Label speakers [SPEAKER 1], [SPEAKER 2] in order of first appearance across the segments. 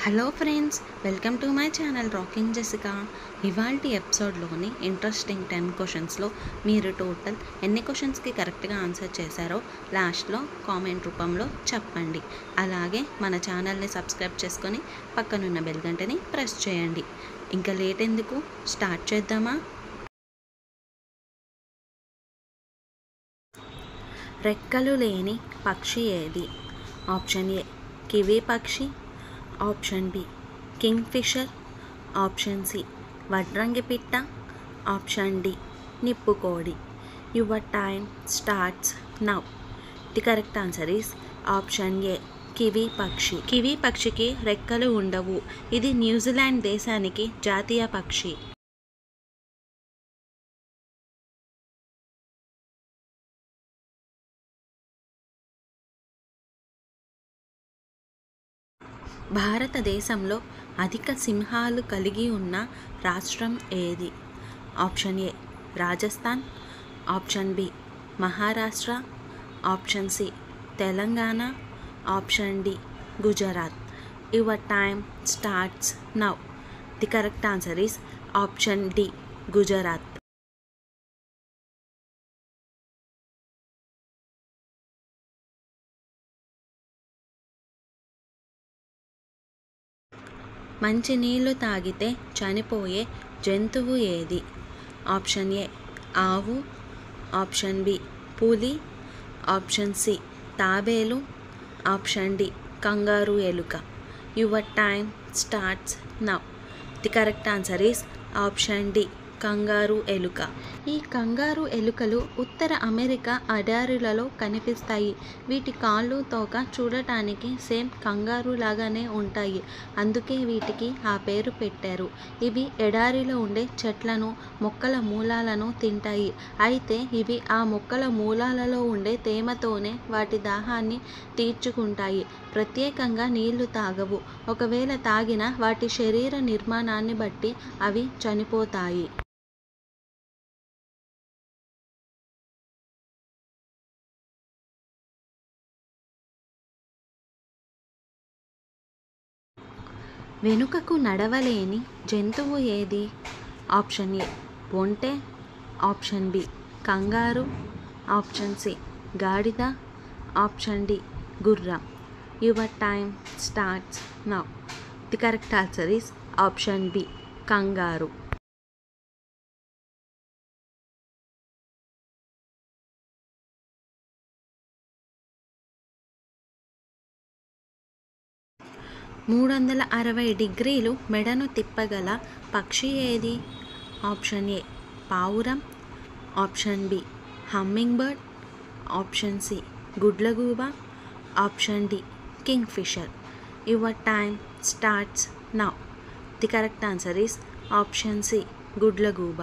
[SPEAKER 1] Hello friends, welcome to my channel rocking Jessica. ఇవాల్టి ఎపిసోడ్లోని interesting 10 క్వశ్చన్స్లో మీరు total ఎన్ని క్వశ్చన్స్కి కరెక్ట్గా ఆన్సర్ చేశారో లాస్ట్లో కామెంట్ రూపంలో చెప్పండి. అలాగే మన ఛానల్ని సబ్స్క్రైబ్ చేసుకొని పక్కనున్న బెల్ గంటని ప్రెస్ చేయండి. ఇంకా లేట్ ఎందుకు, స్టార్ట్ చేద్దామా? రెక్కలు లేని పక్షి ఏది? ఆప్షన్ ఏ కివీ పక్షి, option B kingfisher, option C వడ్రంగి పిట్ట, ఆప్షన్ డి నిప్పుకోడి. Your time starts now. The correct answer is option A kiwi పక్షి. కివీ పక్షికి రెక్కలు ఉండవు. ఇది న్యూజిలాండ్ దేశానికి జాతీయ పక్షి. భారతదేశంలో అధిక సింహాలు కలిగి ఉన్న రాష్ట్రం ఏది? Option A Rajasthan, option B Maharashtra, option C Telangana, option D Gujarat. Your time starts now. The correct answer is option D Gujarat. మంచి నీళ్లు తాగితే చనిపోయే జంతువు ఏది? ఆప్షన్ ఏ ఆవు, ఆప్షన్ బి పులి, ఆప్షన్ సి తాబేలు, ఆప్షన్ డి కంగారు ఎలుక. Your time starts now. The correct answer is option D kangaroo ఎలుక. ఈ కంగారు ఎలుకలు ఉత్తర అమెరికా ఎడారులలో కనిపిస్తాయి. వీటి కాళ్ళు, తోక చూడటానికి సేమ్ కంగారు లాగానే ఉంటాయి. అందుకే వీటికి ఆ పేరు పెట్టారు. ఇవి ఎడారిలో ఉండే చెట్లను, మొక్కల మూలాలను తింటాయి. అయితే ఇవి ఆ మొక్కల మూలాలలో ఉండే తేమతోనే వాటి దాహాన్ని తీర్చుకుంటాయి. ప్రత్యేకంగా నీళ్లు తాగవు. ఒకవేళ తాగినా వాటి శరీర నిర్మాణాన్ని బట్టి అవి చనిపోతాయి. వెనుకకు నడవలేని జంతువు ఏది? ఆప్షన్ ఏ ఒంటె, option B kangaroo, option C గాడిద, ఆప్షన్ డి గుర్రం. Your time starts now. The correct answer is option B kangaroo. (360 మెడను తిప్పగల పక్షి ఏది? ఆప్షన్ ఏ పావురం, option B humming bird, option C గుడ్లగూబ, option D king fisher. Your time starts now. The correct answer is option C గుడ్లగూబ.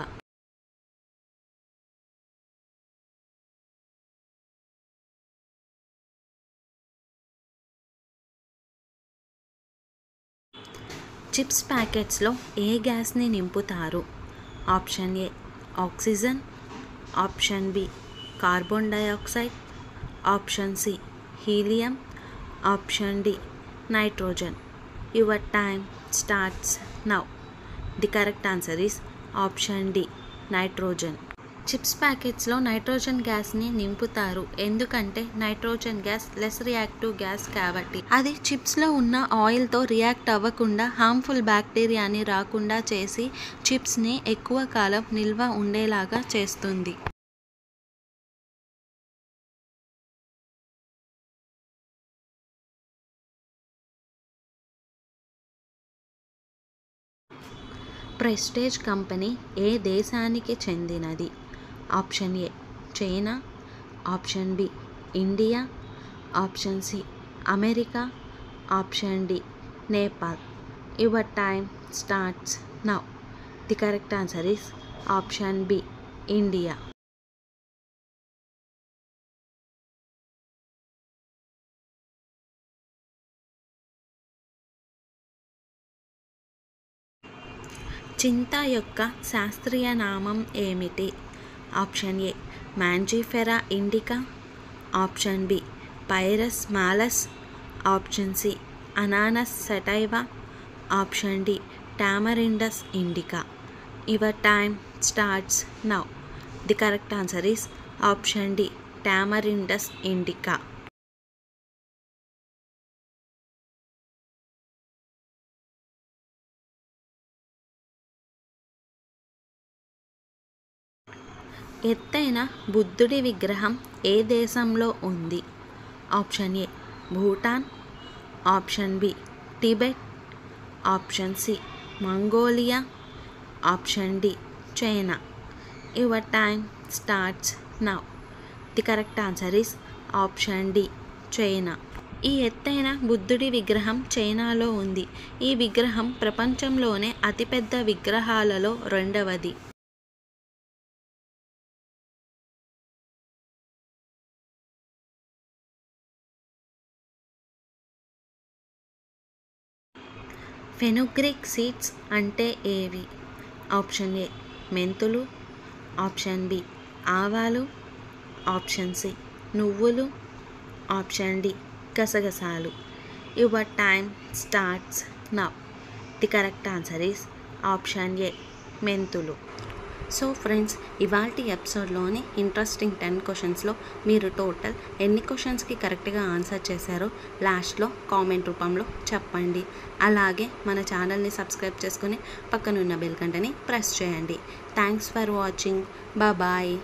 [SPEAKER 1] Chips ప్యాకెట్స్లో ఏ గ్యాస్ని నింపుతారు? Option A oxygen, option B carbon dioxide, option C helium, option D nitrogen. Your time starts now. The correct answer is option D nitrogen. Chips ప్యాకెట్స్లో nitrogen గ్యాస్ని నింపుతారు. ఎందుకంటే nitrogen gas less reactive gas కాబట్టి. అది చిప్స్లో ఉన్న ఆయిల్తో react అవ్వకుండా harmful బ్యాక్టీరియాని రాకుండా చేసి చిప్స్ని ఎక్కువ కాలం నిల్వ ఉండేలాగా చేస్తుంది. ప్రెస్టేజ్ కంపెనీ ఏ దేశానికి చెందినది? Option A China, option B India, option C America, option D Nepal. Your time starts now. The correct answer is option B India. చింత యొక్క శాస్త్రీయ నామం ఏమిటి? Option A mangifera indica, option B pyrus malus, option C ananas sativa, option D tamarindus indica. Your time starts now. The correct answer is option D tamarindus indica. ఎత్తైన బుద్ధుడి విగ్రహం ఏ దేశంలో ఉంది? Option A Bhutan, option B Tibet, option C Mongolia, option D China. Your time starts now. The correct answer is option D China. ఈ ఎత్తైన బుద్ధుడి విగ్రహం చైనాలో ఉంది. ఈ విగ్రహం ప్రపంచంలోనే అతిపెద్ద విగ్రహాలలో రెండవది. ఫెనుగ్రీక్ సీడ్స్ అంటే ఏవి? ఆప్షన్ ఏ మెంతులు, ఆప్షన్ బి ఆవాలు, ఆప్షన్ సి నువ్వులు, ఆప్షన్ డి గసగసాలు. Your time starts now. The correct answer is option A మెంతులు. సో ఫ్రెండ్స్, ఇవాల్టి ఎపిసోడ్లోని ఇంట్రెస్టింగ్ 10 క్వశ్చన్స్లో మీరు టోటల్ ఎన్ని క్వశ్చన్స్కి కరెక్ట్గా ఆన్సర్ చేశారో లాస్ట్లో కామెంట్ రూపంలో చెప్పండి. అలాగే మన ఛానల్ని సబ్స్క్రైబ్ చేసుకుని పక్కనున్న బెల్ గంటని ప్రెస్ చేయండి. Thanks for watching. బాయ్.